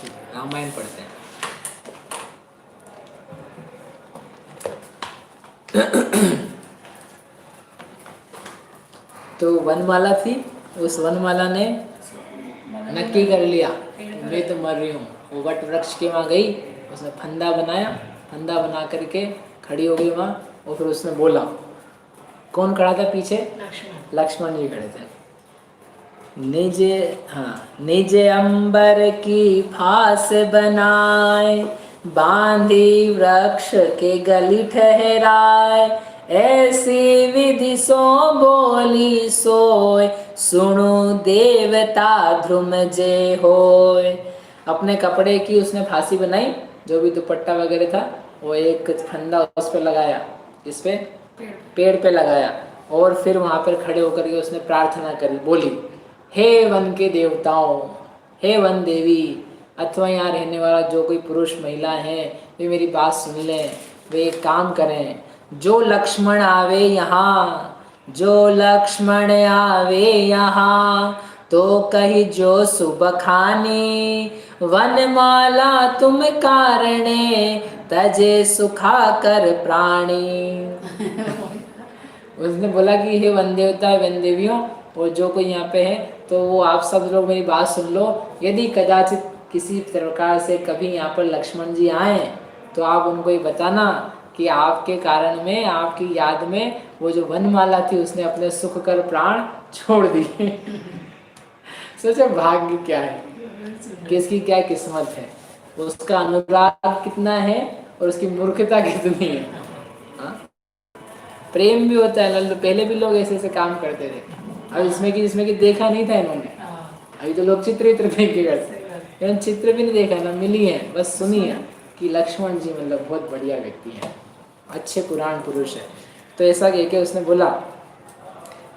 रामायण पढ़ते हैं। तो वनमाला थी, उस वनमाला ने नक्की कर लिया मैं तो मर रही हूँ। वो वट वृक्ष के वहाँ गई, उसने फंदा बनाया, फंदा बना करके खड़ी हो गई वहाँ। और फिर उसने बोला, कौन खड़ा था पीछे? लक्ष्मण जी खड़े थे। निज अंबर की फास बनाए, बांधी वृक्ष के गली ठहराए, ऐसी विधि सो बोली सोय, सुनो देवता ध्रुम जय होय। अपने कपड़े की उसने फांसी बनाई, जो भी दुपट्टा वगैरह था, वो एक फंदा उस पर लगाया, इस पे पेड़ पे लगाया। और फिर वहाँ पर खड़े होकर के उसने प्रार्थना करी, बोली, हे वन के देवताओं, हे वन देवी, अथवा यहाँ रहने वाला जो कोई पुरुष महिला है, वे मेरी बात सुन लें, वे एक काम करें। जो लक्ष्मण आवे यहाँ, जो लक्ष्मण आवे यहाँ, तो कही जो शुभ खानी, वनमाला तुम कारणे, तजे सुखा कर प्राणी। उसने बोला कि हे वन देवता, वन देवियों, और जो कोई यहाँ पे है, तो वो आप सब लोग मेरी बात सुन लो। यदि कदाचित किसी प्रकार से कभी यहाँ पर लक्ष्मण जी आए, तो आप उनको ये बताना कि आपके कारण में, आपकी याद में, वो जो वनमाला थी उसने अपने सुख कर प्राण छोड़ दिए। सोचो भाग्य क्या है, किसकी क्या किस्मत है, उसका अनुराग कितना है और उसकी मूर्खता कितनी है। हाँ? प्रेम भी होता है, पहले भी लोग ऐसे ऐसे काम करते थे। अब इसमें कि देखा नहीं था इन्होंने, अभी तो लोग चित्र फेंक के करते हैं, इन्होंने चित्र भी नहीं देखा ना, मिली है, बस सुनी है कि लक्ष्मण जी मतलब बहुत बढ़िया व्यक्ति है, अच्छे पुराण पुरुष है। तो ऐसा कह के उसने बोला,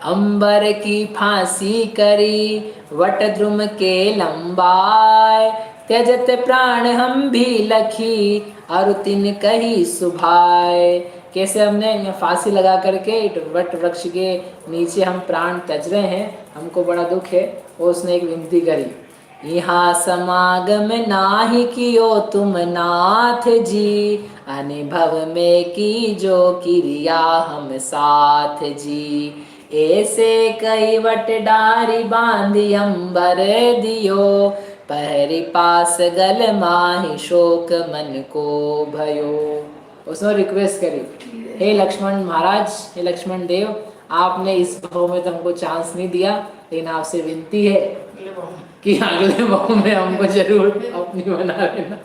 अंबर की फांसी करी, वट द्रुम के लंबाय, त्यजत प्राण हम भी लखी, और तिन कही सुभाय। कैसे हमने फांसी लगा करके वट वृक्ष के नीचे हम प्राण त्यज रहे हैं, हमको बड़ा दुख है। और उसने एक विनती करी, यहाँ समागम नाही कियो तुम नाथ जी, अनुभव में की जो क्रिया हम साथ जी, ऐसे कई वट डारी बांधी अंबर दियो, पहरी पास गल माही शोक मन को भयो। उसने रिक्वेस्ट करी, हे लक्ष्मण महाराज, हे लक्ष्मण देव, आपने इस भाव में तो हमको चांस नहीं दिया, लेकिन आपसे विनती है कि अगले भाव में हमको जरूर अपनी बना लेना।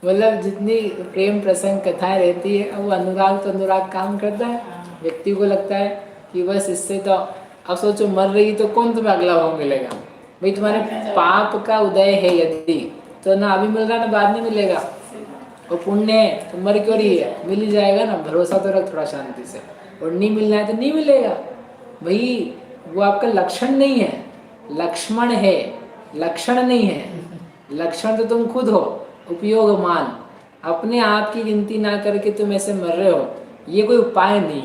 मतलब जितनी प्रेम प्रसंग कथाएं रहती है, वो अनुराग तो अनुराग काम करता है। व्यक्ति को लगता है कि बस इससे तो, अब सोचो मर रही तो कौन तुम्हें अगला भाव मिलेगा? भाई तुम्हारे पाप का उदय है यदि, तो ना अभी मिल रहा ना बाद में मिलेगा। और पुण्य है तो मर क्यों रही है, मिल ही जाएगा ना, भरोसा तो रख थोड़ा शांति से। और नहीं मिलना है तो नहीं मिलेगा भाई, वो आपका लक्षण नहीं है, लक्ष्मण है, लक्षण नहीं है। लक्षण तो तुम खुद हो, उपयोग मान। अपने आप की गिनती ना करके तुम ऐसे मर रहे हो, ये कोई उपाय नहीं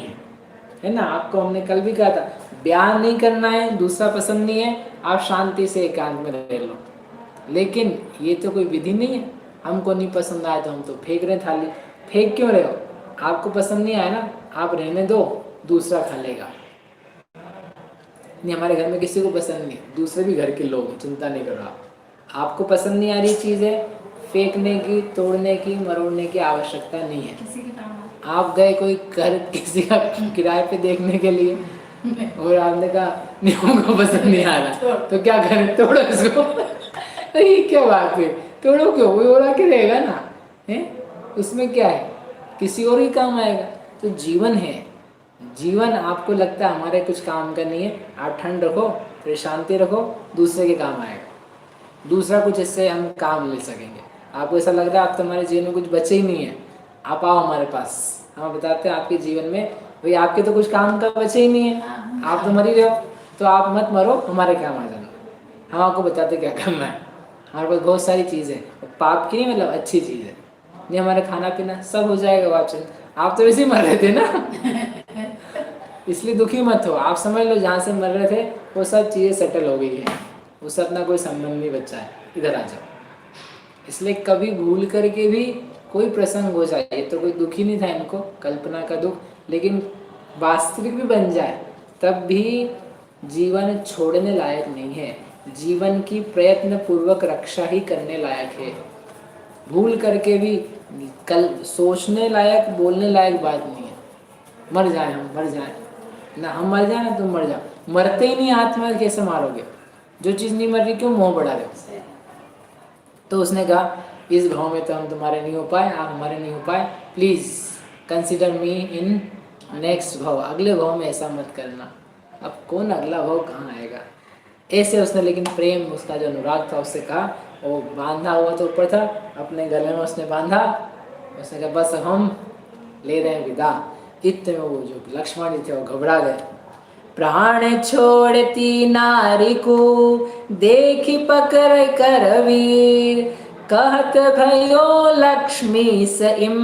है ना। आपको हमने कल भी कहा था, बयान नहीं करना है, दूसरा पसंद नहीं है, आप शांति से एकांत में रह लो। लेकिन ये तो कोई विधि नहीं है, हमको नहीं पसंद आया तो हम तो फेंक रहे थाली। फेंक क्यों रहे हो? आपको पसंद नहीं आया ना, आप रहने दो, दूसरा खा लेगा। नहीं, हमारे घर में किसी को पसंद नहीं, दूसरे भी घर के लोग, चिंता नहीं करो आप। आपको पसंद नहीं आ रही चीज़ें, फेंकने की, तोड़ने की, मरोड़ने की आवश्यकता नहीं है। आप गए कोई घर किसी का किराए पे देखने के लिए, और आपने कहा नहीं हमको पसंद नहीं आ रहा, तो क्या करें? तोड़ो इसको। ये क्या बात है, तोड़ो क्यों? वो ओढ़ा के रहेगा ना, है उसमें क्या है, किसी और ही काम आएगा। तो जीवन है, जीवन आपको लगता है हमारे कुछ काम का नहीं है, आप ठंड रखो, फिर शांति रखो, दूसरे के काम आएगा, दूसरा कुछ इससे हम काम ले सकेंगे। आपको ऐसा लग रहा है आप तो हमारे जीवन में कुछ बचे ही नहीं है, आप आओ हमारे पास, हम बताते हैं आपके जीवन में भाई आपके तो कुछ काम का बचे ही नहीं है, आप तो मर ही रहे हो, तो आप मत मरो, हमारे काम आ जाना, हम आपको बताते क्या करना है। हमारे पास बहुत सारी चीज़ है, पाप की नहीं, मतलब अच्छी चीज़ है, नहीं हमारे खाना पीना सब हो जाएगा। आप तो वैसे ही मर रहे थे ना, इसलिए दुखी मत हो। आप समझ लो जहाँ से मर रहे थे वो सब चीज़ें सेटल हो गई है, उससे अपना कोई संबंध नहीं बचा है। इधर आ जाओ। इसलिए कभी भूल करके भी कोई प्रसंग हो जाए, ये तो कोई दुख ही नहीं था इनको, कल्पना का दुख, लेकिन वास्तविक भी बन जाए तब भी जीवन छोड़ने लायक नहीं है। जीवन की प्रयत्न पूर्वक रक्षा ही करने लायक है। भूल करके भी कल सोचने लायक, बोलने लायक बात नहीं है। मर जाए हम, मर जाए ना, हम मर जाए ना तुम मर जाओ। मरते ही नहीं आत्मा, कैसे मारोगे? जो चीज़ नहीं मर रही क्यों मोह बढ़ा रहे हो? तो उसने कहा इस भाव में तो हम तुम्हारे नहीं हो पाए, आप हमारे नहीं हो पाए, please consider me in next भाव, अगले भाव में ऐसा मत करना। अब कौन अगला भाव कहाँ आएगा? ऐसे उसने, लेकिन प्रेम, उसका जो अनुराग था उससे कहा, वो बांधा हुआ तो ऊपर था, अपने गले में उसने बांधा, उसने कहा बस हम ले रहे हैं विदा। इतने में वो जो लक्ष्मण जी थे वो घबरा गए। प्राण छोड़ती नारी को देखी पकड़ कर वीर, कहत भयो लक्ष्मी सइम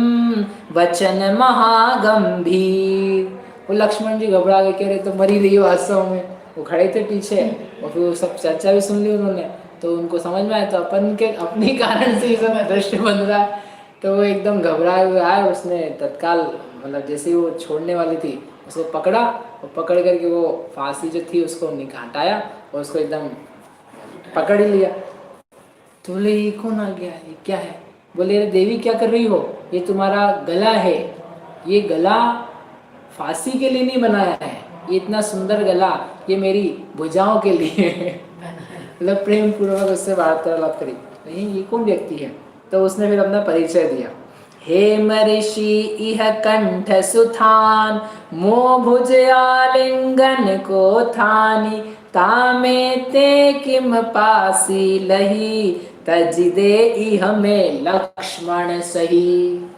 वचन महागंभीर। वो लक्ष्मण जी घबरा गए, कह रहे तो मरी रही हो वास्तव में। वो खड़े थे पीछे और फिर वो सब चर्चा भी सुन ली उन्होंने, तो उनको समझ में आया तो अपन के अपनी कारण से ये सब दृश्य बन रहा है। तो वो एकदम घबराए हुए आए, उसने तत्काल मतलब जैसे वो छोड़ने वाली थी उसको पकड़ा, और पकड़ करके वो फांसी जो थी उसको हटाया और उसको एकदम पकड़ ही लिया। तो बोले ये कौन आ गया, ये क्या है? बोले अरे देवी क्या कर रही हो, ये तुम्हारा गला है, ये गला फांसी के लिए नहीं बनाया है, ये इतना सुंदर गला ये मेरी भुजाओं के लिए मतलब प्रेम पूर्वक उससे वार्तालाप करी। नहीं ये कौन व्यक्ति है? तो उसने फिर अपना परिचय दिया। हे महर्षि इह कंठ सुथान, मो भुज आलिंगन को थानी, तामे ते किम पासी लही, तज दे इह में लक्ष्मण सही।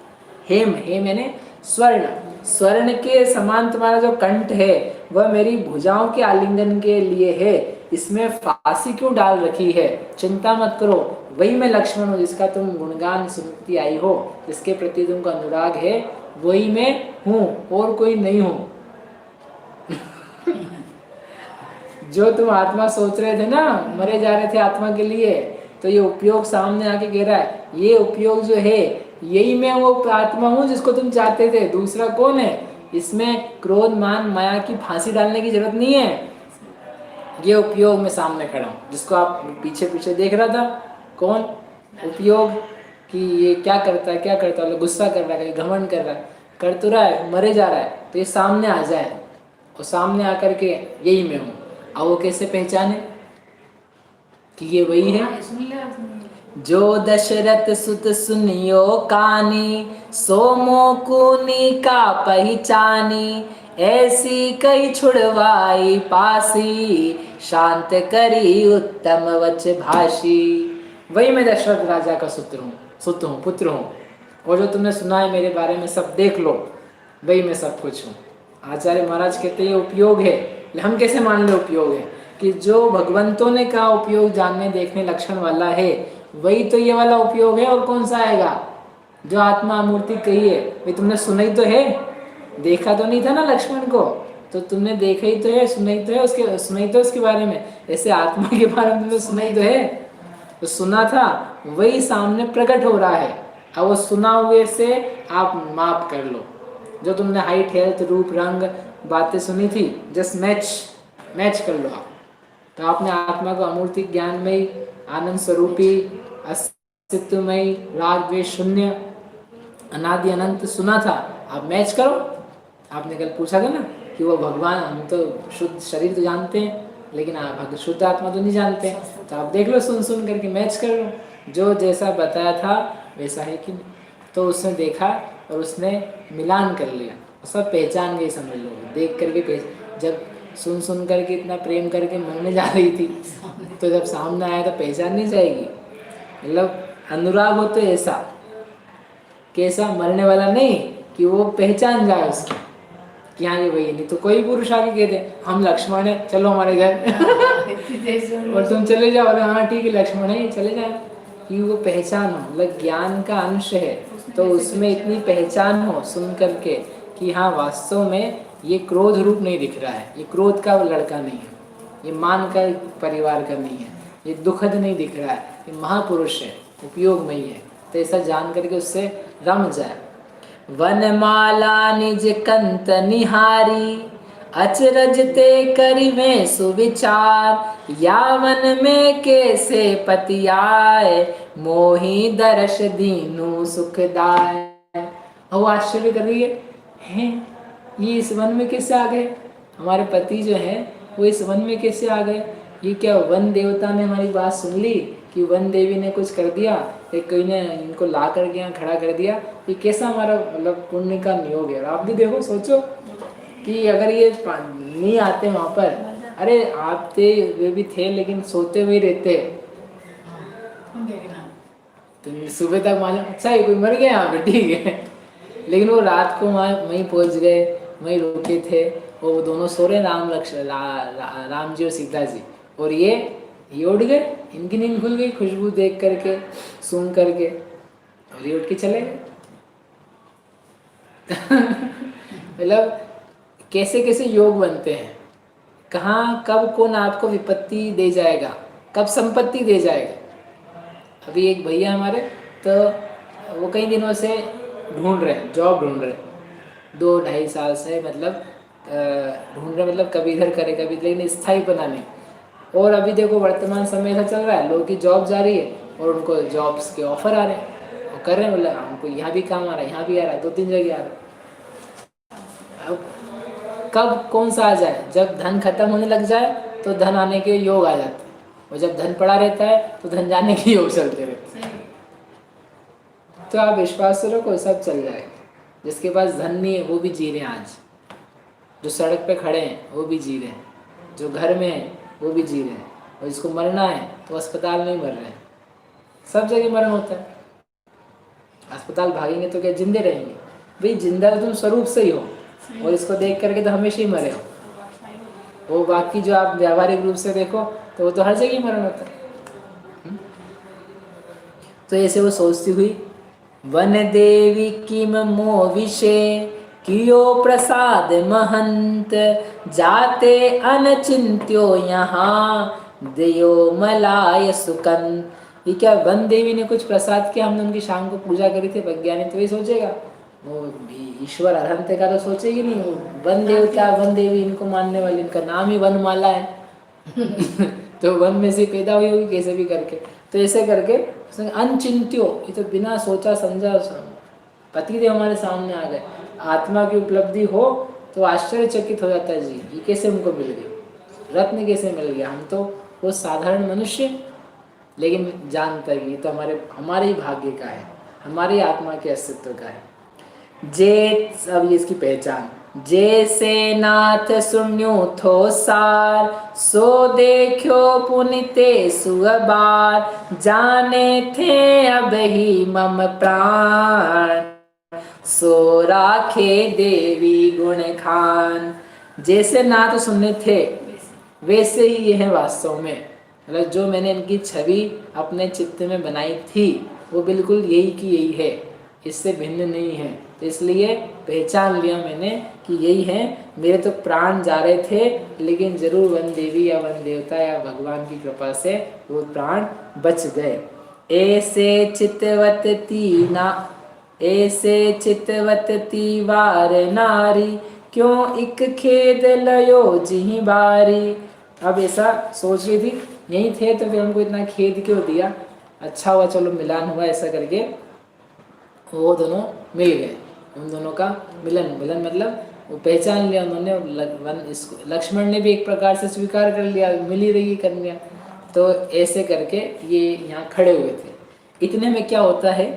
हेम, हेम यानी स्वर्ण, स्वर्ण के समान तुम्हारा जो कंठ है वह मेरी भुजाओं के आलिंगन के लिए है, इसमें फांसी क्यों डाल रखी है? चिंता मत करो, वही मैं लक्ष्मण हूँ जिसका तुम गुणगान सुनती आई हो, जिसके प्रति तुमको अनुराग है, वही मैं हूँ और कोई नहीं हूँ। जो तुम आत्मा सोच रहे थे ना, मरे जा रहे थे आत्मा के लिए, तो ये उपयोग सामने आके कह रहा है, ये उपयोग जो है यही मैं वो आत्मा हूँ जिसको तुम चाहते थे, दूसरा कौन है? इसमें क्रोध मान माया की फांसी डालने की जरूरत नहीं है। ये उपयोग में सामने खड़ा हूँ, जिसको आप पीछे पीछे देख रहा था, कौन उपयोग कि ये क्या करता है, क्या करता है, गुस्सा कर रहा है, घमंड कर रहा है, कर तो रहा है, मरे जा रहा है, तो ये सामने आ जाए और सामने आकर के यही मैं हूँ। अब वो कैसे पहचाने कि ये वही है? जो दशरथ सुत सुनियो कानी, सोमो कुनी का पहचानी, ऐसी कई छुड़वाई पासी, शांत करी उत्तम वच भाषी। वही मैं दशरथ राजा का सुत हूँ, पुत्र हूँ, और जो तुमने सुना है मेरे बारे में सब देख लो, वही मैं सब कुछ हूँ। आचार्य महाराज कहते ये उपयोग है, हम कैसे मान ले उपयोग है? कि जो भगवंतों ने कहा उपयोग जानने देखने लक्षण वाला है, वही तो ये वाला उपयोग है, और कौन सा आएगा? जो आत्मा मूर्ति कही है, भाई तुमने सुना ही तो है, देखा तो नहीं था ना लक्ष्मण को, तो तुमने देखा ही तो है, सुना ही तो है, सुना ही तो उसके बारे में, ऐसे आत्मा के बारे में तुमने सुना ही तो है, तो सुना था वही सामने प्रकट हो रहा है। अब वो सुना हुए से आप माप कर लो, जो तुमने हाइट हेल्थ रूप रंग बातें सुनी थी, जस्ट मैच कर लो आप। तो आपने आत्मा को अमूर्ति ज्ञानमयी आनंद स्वरूपी अस्तित्वमयी राग द्वेष शून्य अनादि अनंत सुना था, आप मैच करो। आपने कल पूछा था ना कि वो भगवान, हम तो शुद्ध शरीर तो जानते हैं लेकिन आप शुद्ध आत्मा तो नहीं जानते, तो आप देख लो, सुन करके मैच कर लो, जो जैसा बताया था वैसा है कि नहीं। तो उसने देखा और उसने मिलान कर लिया, सब पहचान गई, समझ लो, देख करके जब सुन करके इतना प्रेम करके मरने जा रही थी, तो जब सामने आया तो पहचान नहीं जाएगी। मतलब अनुराग हो तो ऐसा, कैसा? मरने वाला नहीं, कि वो पहचान जाए उसको कि हाँ ये वही। नहीं तो कोई पुरुष आके कह दे हम लक्ष्मण है, चलो हमारे घर और तुम चले जाओ, और हाँ ठीक है लक्ष्मण है, चले जाए। कि वो पहचान हो, मतलब ज्ञान का अंश है, तो उसमें इतनी पहचान हो सुन करके कि हाँ वास्तव में ये क्रोध रूप नहीं दिख रहा है, ये क्रोध का लड़का नहीं है, ये मान का परिवार का नहीं है, ये दुखद नहीं दिख रहा है, कि महापुरुष है, उपयोगमयी है, तो ऐसा जान करके उससे रम जाए। वनमाला निज कंत निहारी, अचरज ते करिवे सुविचार, या वन में कैसे पति आए, मोही दर्श दीनु सुखदाय। और वो आश्चर्य कर रही है, ये इस वन में कैसे आ गए, हमारे पति जो है वो इस वन में कैसे आ गए। ये क्या वन देवता ने हमारी बात सुन ली कि वन देवी ने कुछ कर दिया, एक कोई ने इनको ला करके यहाँ खड़ा कर दिया, ये कैसा हमारा मतलब पुण्य का नियोग है। आप भी देखो, सोचो कि अगर ये नहीं आते वहाँ पर, अरे आते वे भी थे लेकिन सोते हुए रहते, तो सुबह तक मालूम अच्छा है कोई मर गया यहाँ पे, ठीक है, लेकिन वो रात को वहाँ वहीं पहुँच गए, वहीं रुके थे, और वो दोनों सो रहे, राम जी और सीता जी, और ये उठ गए, इनकी नींद खुल गई खुशबू देख करके, सूंघ करके, और ये उठ के चले गए। मतलब कैसे कैसे योग बनते हैं, कहाँ कब कौन आपको विपत्ति दे जाएगा, कब संपत्ति दे जाएगा। अभी एक भैया हमारे, तो वो कई दिनों से ढूंढ रहे हैं, जॉब ढूंढ रहे हैं, 2-2.5 साल से, मतलब ढूंढ रहे, मतलब कभी इधर करे कभी, लेकिन स्थायी बना नहीं। और अभी देखो वर्तमान समय ऐसा चल रहा है, लोगों की जॉब जा रही है और उनको जॉब्स के ऑफर आ रहे हैं, वो कर रहे हैं, बोले हमको यहाँ भी काम आ रहा है, यहाँ भी आ रहा है, 2-3 जगह आ रहा है। अब कब कौन सा आ जाए, जब धन खत्म होने लग जाए तो धन आने के योग आ जाते हैं, और जब धन पड़ा रहता है तो धन जाने के योग चलते रहते हैं। तो आप विश्वास से रखो, सब चल जाएगा। जिसके पास धन नहीं है वो भी जी रहे हैं आज, जो सड़क पे खड़े हैं वो भी जी रहे हैं, जो घर में है वो भी जी रहे हैं, और जिसको मरना है तो अस्पताल में ही मर रहे हैं। सब जगह मरण होता है, अस्पताल भागेंगे तो क्या जिंदे रहेंगे? भाई जिंदा तो तुम स्वरूप से ही हो, और इसको देख करके तो हमेशा ही मरे हो। वो बाकी जो आप व्यावहारिक रूप से देखो तो वो तो हर जगह मरण होता है। तो ऐसे वो सोचती हुई, वन देवी किम मोह विषय, कियो प्रसाद महंत, जाते अनचिंत्यो यहाँ, देयो मलाय सुकंत। ये क्या वन देवी ने कुछ प्रसाद किया, हमने उनकी शाम को पूजा करी थी, वैज्ञानिक तो ये सोचेगा, वो भी ईश्वर अरहंत का तो सोचेगी नहीं। वो वन देवता वन देवी इनको मानने वाली, इनका नाम ही वनमाला है। तो वन में से पैदा हुई होगी कैसे भी करके, तो ऐसे करके अनचिंत्यो, ये तो बिना सोचा समझा पतिदेव हमारे सामने आ गए। आत्मा की उपलब्धि हो तो आश्चर्यचकित हो जाता है, जी ये कैसे हमको मिल गई, रत्न कैसे मिल गया। हम तो वो साधारण मनुष्य, लेकिन जानता है ये तो हमारे ही भाग्य का है, हमारी आत्मा के अस्तित्व का है। जे अब इसकी पहचान, जैसे नाथ सुन्यो थो सार, सो देखो पुनिते सुअबार, जाने थे अब ही मम प्राण, सो राखे देवी गुण खान। जैसे नाथ सुनने थे वैसे ही ये है वास्तव में, मतलब जो मैंने इनकी छवि अपने चित्त में बनाई थी वो बिल्कुल यही की यही है, इससे भिन्न नहीं है। तो इसलिए पहचान लिया मैंने कि यही है। मेरे तो प्राण जा रहे थे, लेकिन जरूर वन देवी या वन देवता या भगवान की कृपा से वो प्राण बच गए। ऐसे चितवत तीना, ऐसे चितवत तीवार नारी, क्यों इक खेद लयो जिहि बारी। अब ऐसा सोच रही थी, यही थे तो फिर हमको इतना खेद क्यों दिया, अच्छा हुआ चलो मिलान हुआ, ऐसा करके वो दोनों मिल गए। उन दोनों का मिलन मतलब वो पहचान लिया उन्होंने। लक्ष्मण ने भी एक प्रकार से स्वीकार कर लिया, मिल ही रही कन्या, तो ऐसे करके ये यहाँ खड़े हुए थे। इतने में क्या होता है,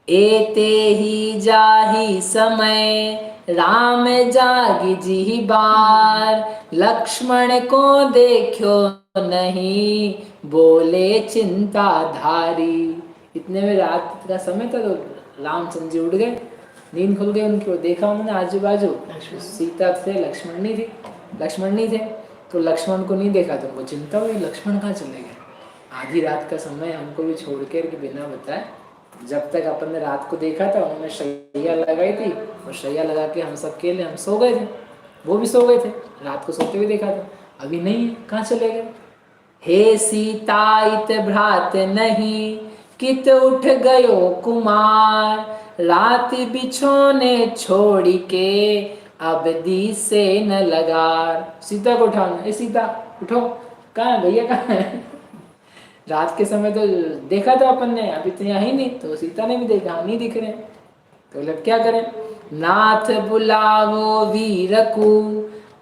एते ही जाही समय, राम जागी जी बार, लक्ष्मण को देखो नहीं, बोले चिंता धारी। इतने में रात का समय था, तो रामचंद्र जी उठ गए, नींद खुल गई उनकी। देखा उन्होंने आजू बाजू, सीता थे, लक्ष्मण नहीं थे, तो लक्ष्मण को नहीं देखा, तो उनको चिंता हुई लक्ष्मण कहाँ चले गए। आधी रात का समय हमको भी छोड़ के बिना बताए, जब तक अपन ने रात को देखा था उन्होंने शैया लगाई थी, और शैया लगा के हम सब के लिए हम सो गए थे, वो भी सो गए थे, रात को सोते हुए देखा था, अभी नहीं है, कहाँ चले गए। हे सीता इत भ्रात नहीं, कित उठ गयो कुमार। राति बिछोने छोड़ी के, अब दी से न लगार। सीता को उठाना, ए सीता उठो, कहाँ है भैया, कहाँ है? रात के समय तो देखा था अपन ने, अभी तो यहाँ ही नहीं, तो सीता ने भी देखा, नहीं दिख रहे। तो बोले क्या करें? नाथ बुलावो वीर को,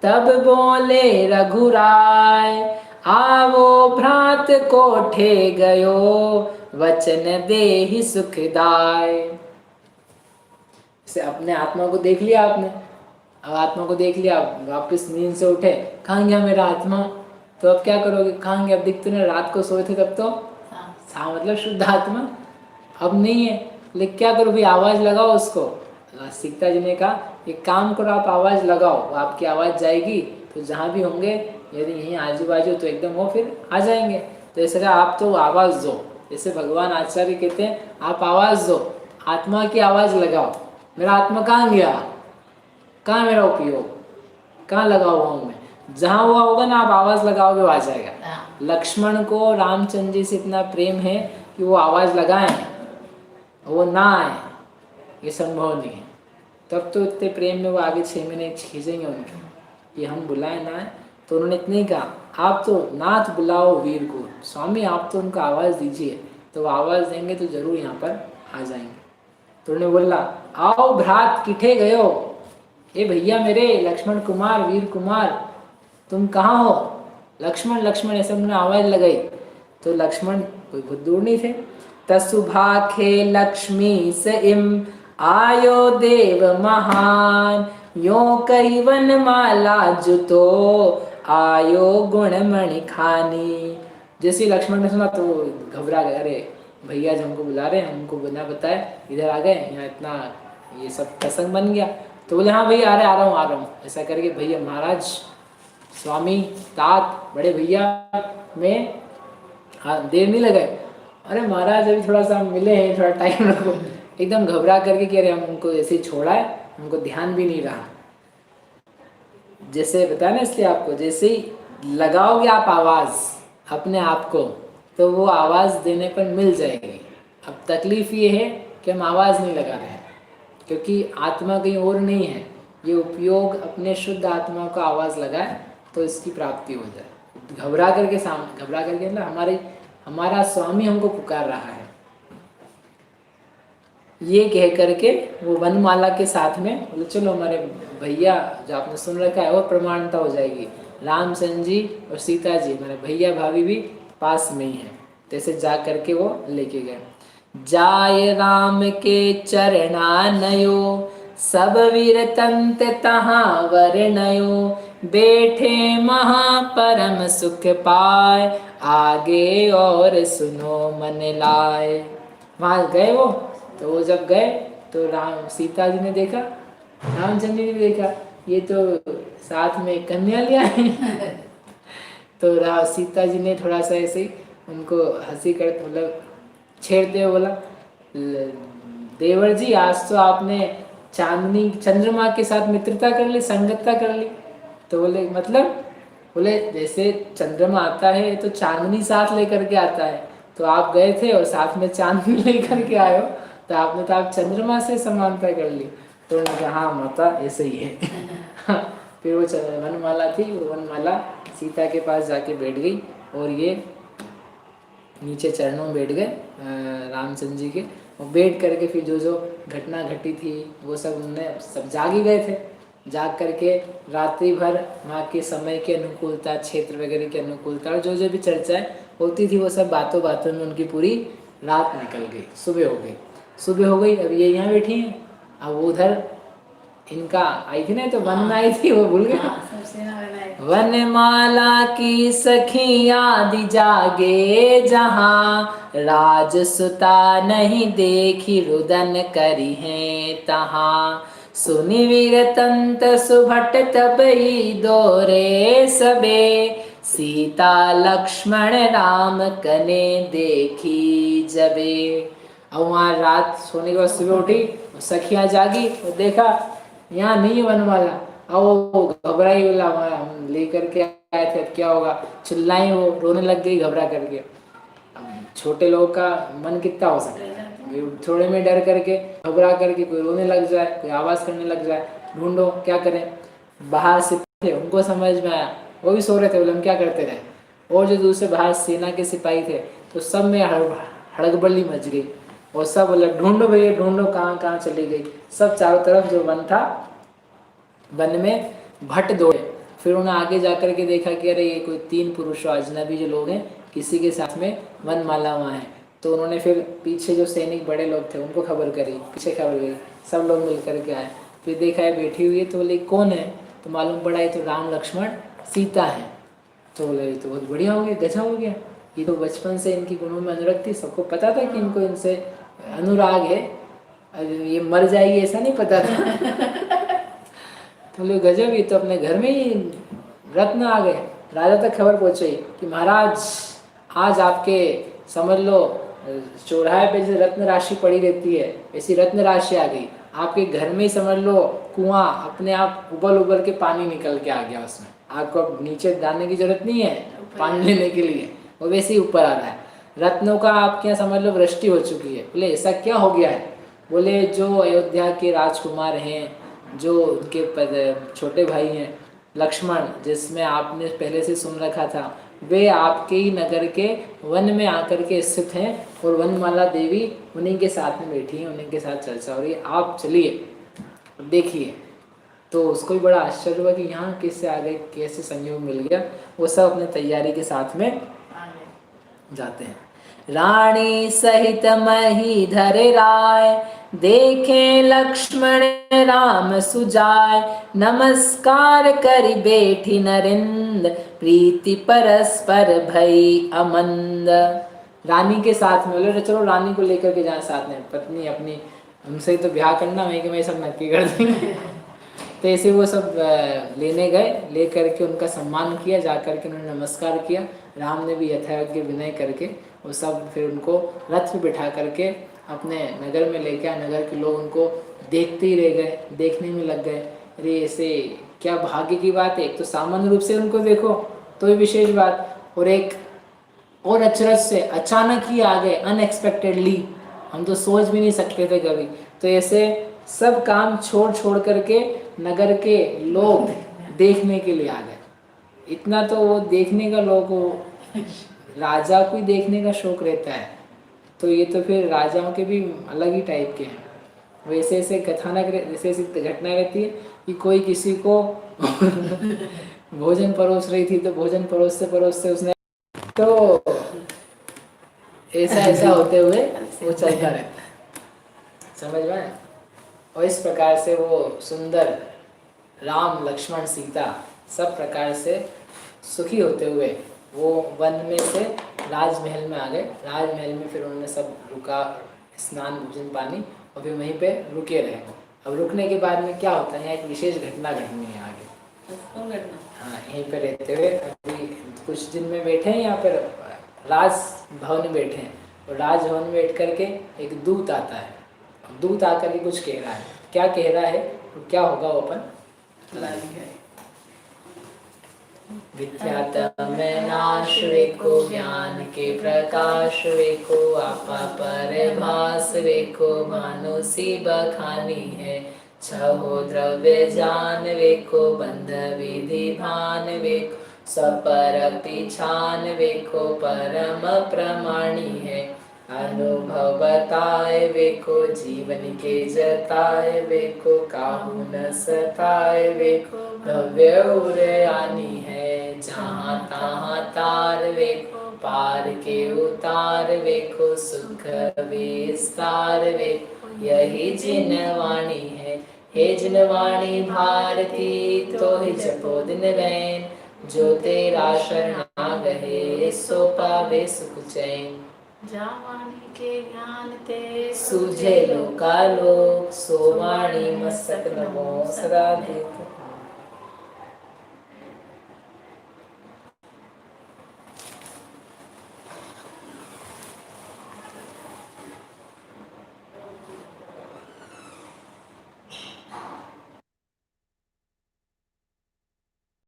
तब बोले रघुराय। आवो भ्रात कोठे गयो, वचन देहि सुखदाय। से अपने आत्मा को देख लिया आपने, अब आत्मा को देख लिया, वापस नींद से उठे, कहाँ गया मेरा आत्मा? तो अब क्या करोगे? कहाँ गया? अब दिखते ना, रात को सोए थे तब तो सा मतलब शुद्ध आत्मा, अब नहीं है। लेकिन क्या करो भाई, आवाज लगाओ उसको। सीता जी ने कहा एक काम करो, आप आवाज लगाओ, आपकी आवाज जाएगी तो जहाँ भी होंगे, यदि यहीं आजू बाजू तो एकदम वो फिर आ जाएंगे। तो ऐसे कहा आप तो आवाज दो, जैसे भगवान आचार्य कहते हैं आप आवाज दो, आत्मा की आवाज लगाओ। मेरा आत्मा कहाँ गया? कहाँ मेरा उपयोग? कहाँ लगा हुआ हूँ मैं? जहाँ हुआ होगा ना, आप आवाज लगाओगे वो आ जाएगा। लक्ष्मण को रामचंद्र जी से इतना प्रेम है कि वो आवाज लगाएं, वो ना आए, ये संभव नहीं है। तब तो इतने प्रेम में वो आगे 6 महीने खींचेंगे उनके, कि हम बुलाए ना आए। तो उन्होंने इतने ही कहा, आप तो नाथ बुलाओ वीर को, स्वामी आप तो उनको आवाज़ दीजिए, तो वो आवाज़ देंगे तो जरूर यहाँ पर आ जाएंगे। तो उन्होंने बोला आओ भ्रात किठे गयो, ए भैया मेरे लक्ष्मण कुमार, वीर कुमार, तुम कहाँ हो? लक्ष्मण लक्ष्मण ऐसे उन्होंने आवाज़ लगाई। तो लक्ष्मण कोई बहुत दूर नहीं थे। तसुभाखे लक्ष्मी स इम, आयो देव महान। यो कही वन माला जुतो, आयो गुण मणि खानी। जैसे लक्ष्मण ने सुना तो घबरा गए, अरे भैया जो हमको बुला रहे हैं, हमको बिना बताए इधर आ गए, यहाँ इतना ये सब प्रसंग बन गया। तो बोले हाँ भैया आ रहा हूँ। ऐसा करके भैया महाराज, स्वामी, तात, बड़े भैया में देर नहीं लगाए। अरे महाराज अभी थोड़ा सा मिले हैं, थोड़ा टाइम रखो। एकदम घबरा करके कि अरे हम उनको ऐसे ही छोड़ा है, हमको ध्यान भी नहीं रहा। जैसे बताया ना, इसलिए आपको जैसे ही लगाओगे आप आवाज़ अपने आप को, तो वो आवाज़ देने पर मिल जाएगी। अब तकलीफ़ ये है कि हम आवाज़ नहीं लगा रहे हैं, क्योंकि आत्मा कहीं और नहीं है। ये उपयोग अपने शुद्ध आत्मा को आवाज़ लगाए तो इसकी प्राप्ति हो जाए। घबरा करके सामने, घबरा करके ना, हमारा स्वामी हमको पुकार रहा है, ये कह करके वो वनमाला के साथ में बोले चलो हमारे भैया जो आपने सुन रखा है वो प्रमाणता हो जाएगी। रामचंद्र जी और सीता जी, मेरे भैया भाभी भी पास में ही हैं। तो ऐसे जा करके वो लेके गए। जाय राम के चरणानयो, सब वीर तंत तहाँ वर्णयो। बैठे महापरम सुख पाए, आगे और सुनो मन लाए। वहाँ गए वो, तो वो जब गए तो राम सीता जी ने देखा, रामचंद्र जी ने देखा, ये तो साथ में कन्या लिया है। तो सीता जी ने थोड़ा सा ऐसे उनको हंसी कर मतलब छेड़ते हुए बोला, देवर जी आज तो आपने चांदनी चंद्रमा के साथ मित्रता कर ली, संगतता कर ली। तो बोले मतलब? बोले जैसे चंद्रमा आता है तो चांदनी साथ लेकर के आता है, तो आप गए थे और साथ में चांदनी लेकर के आए हो, तो आपने तो आप चंद्रमा से समानता कर ली। तो उन्होंने कहा हाँ माता ऐसे ही है। फिर वो वनमाला थी, वो वनमाला सीता के पास जाके बैठ गई और ये नीचे चरणों में बैठ गए रामचंद्र जी के। और बैठ करके फिर जो जो घटना घटी थी वो सब उन्होंने सब जाग ही गए थे। जाग करके रात्रि भर वहाँ के समय की अनुकूलता, क्षेत्र वगैरह की अनुकूलता और जो जो भी चर्चाएं होती थी वो सब बातों बातों में उनकी पूरी रात निकल गई। सुबह हो गई, सुबह हो गई। अब ये यहाँ बैठी हैं, अब वो उधर इनका आई थी ना, तो वन में आई थी, वो भूल गए। वनमाला की सखी आदि जागे जहाँ, राजसुता नहीं देखी रुदन करी है तहाँ। सुनि वीर तंत सुभट तबई दौरे सबे, सीता लक्ष्मण राम कने देखी जबे। अब वहाँ रात सोने के बाद सुबह उठी, सखियाँ जागी और देखा यहाँ नहीं है वनमाला। अब वो घबराई, बोला हम लेकर के आए थे, अब क्या होगा, चिल्लाई, वो रोने लग गई घबरा करके। छोटे लोगों का मन कितना हो सकता है, थोड़े में डर करके घबरा करके कोई रोने लग जाए, कोई आवाज़ करने लग जाए, ढूंढो क्या करें। बाहर से थे, उनको समझ में आया, वो भी सो रहे थे, बोले हम क्या करते रहे। और जो दूसरे बाहर सेना के सिपाही थे, तो सब में हड़बड़ी मच गई, और सब बोले ढूंढो भैया ढूंढो, कहाँ कहाँ चली गई। सब चारों तरफ जो वन था, वन में भट दौड़े। फिर उन्होंने आगे जाकर के देखा कि अरे ये कोई 3 पुरुष अजनबी जो लोग हैं, किसी के साथ में वनमाला वहाँ है। तो उन्होंने फिर पीछे जो सैनिक बड़े लोग थे उनको खबर करी, पीछे खबर गई, सब लोग मिल करके आए। फिर देखा है बैठी हुई है, तो बोले कौन है, तो मालूम पड़ा ये तो राम लक्ष्मण सीता है। तो बोले तो बहुत बढ़िया हो गया, गजब हो गया, ये तो बचपन से इनकी गुणों में अनुरक्त थी, सबको पता था कि इनको इनसे अनुराग है, ये मर जाएगी ऐसा नहीं पता था। तो बोले गजब, ये तो अपने घर में ही रत्न आ गए। राजा तक खबर पहुंची कि महाराज आज आपके समझ लो चौराहे पे जैसे रत्न राशि पड़ी रहती है, ऐसी रत्न राशि आ गई आपके घर में ही। समझ लो कुआं अपने आप उबल उबल के पानी निकल के आ गया उसमें, आपको अब नीचे डालने की जरूरत नहीं है पानी लेने के लिए, वो वैसे ही ऊपर आ रहा है। रत्नों का आपके यहाँ समझ लो वृष्टि हो चुकी है। बोले ऐसा क्या हो गया है। बोले जो अयोध्या के राजकुमार हैं, जो उनके छोटे भाई हैं लक्ष्मण, जिसमें आपने पहले से सुन रखा था, वे आपके ही नगर के वन में आकर के स्थित हैं, और वनमाला देवी उन्हीं के साथ में बैठी हैं, उन्हीं के साथ चर्चा हो रही है, आप चलिए देखिए। तो उसको भी बड़ा आश्चर्य हुआ कि यहाँ कैसे आ गए, कैसे संयोग मिल गया। वो सब अपने तैयारी के साथ में जाते हैं। रानी सहित मही धरे राय, देखे लक्ष्मण राम सुजाय, नमस्कार करि बैठी नरेंद्र, प्रीति परस्पर भई अमंद। रानी के साथ में बोले चलो रानी को लेकर के जाए साथ में, पत्नी अपनी, उनसे तो ब्याह करना है कि मैं सब नक्की कर देंगे। तो ऐसे वो सब लेने गए, ले करके उनका सम्मान किया, जा करके उन्होंने नमस्कार किया। राम ने भी यथायोग्य विनय करके वो सब फिर उनको रथ पे बिठा करके अपने नगर में लेके आए। नगर के लोग उनको देखते ही रह गए, देखने में लग गए, अरे ऐसे क्या भाग्य की बात है। एक तो सामान्य रूप से उनको देखो तो ये विशेष बात, और एक और अचरज से अचानक ही आ गए, अनएक्सपेक्टेडली, हम तो सोच भी नहीं सकते थे कभी। तो ऐसे सब काम छोड़ छोड़ करके नगर के लोग देखने के लिए आ गए। इतना तो वो देखने का लोगों को, राजा को ही देखने का शौक रहता है, तो ये तो फिर राजाओं के भी अलग ही टाइप के हैं। वैसे ऐसे कथानक, जैसे ऐसी घटना रहती है कि कोई किसी को भोजन परोस रही थी, तो भोजन परोसते उसने, तो ऐसा होते हुए वो चलता रहता है, समझ में। और इस प्रकार से वो सुंदर राम लक्ष्मण सीता सब प्रकार से सुखी होते हुए वो वन में से राजमहल में आ गए। राजमहल में फिर उन्होंने सब रुका, स्नान भोजन पानी, और फिर वहीं पे रुके रहे। अब रुकने के बाद में क्या होता है, यहाँ एक विशेष घटना घटनी है आगे। हाँ, यहीं पे रहते हुए अभी कुछ दिन में बैठे हैं, यहाँ पर राजभवन में बैठे हैं, और राजभवन में बैठ करके एक दूत आता है। दूत आकर के कुछ कह रहा है, क्या कह रहा है तो क्या होगा वो अपन विद्यातम नाश वेको, ज्ञान के प्रकाश वेको, आपा पर भास वेको, मानो सी बखानी है, छहो द्रव्य जान वेको, बंध विधि भान वेको, सपर पिछान वेको, परम प्रमाणी है, अनुभव बताए वेको, जीवन के जताए वेको, काहू न सताए वेको, भव्य उरयानी है, जहाँ तहाँ तार वेको, पार के उतार वेको, सुख विस्तार वेको, यही जिनवाणी है, हे जिनवाणी भारती, तो ही जपो दिन रैन, जो तेरा शरणागत है, सो पावे सुख चैन, जावाणी के ज्ञान ते सूझे लोकालोक, सो वाणी मस्तक नमो सदा देख।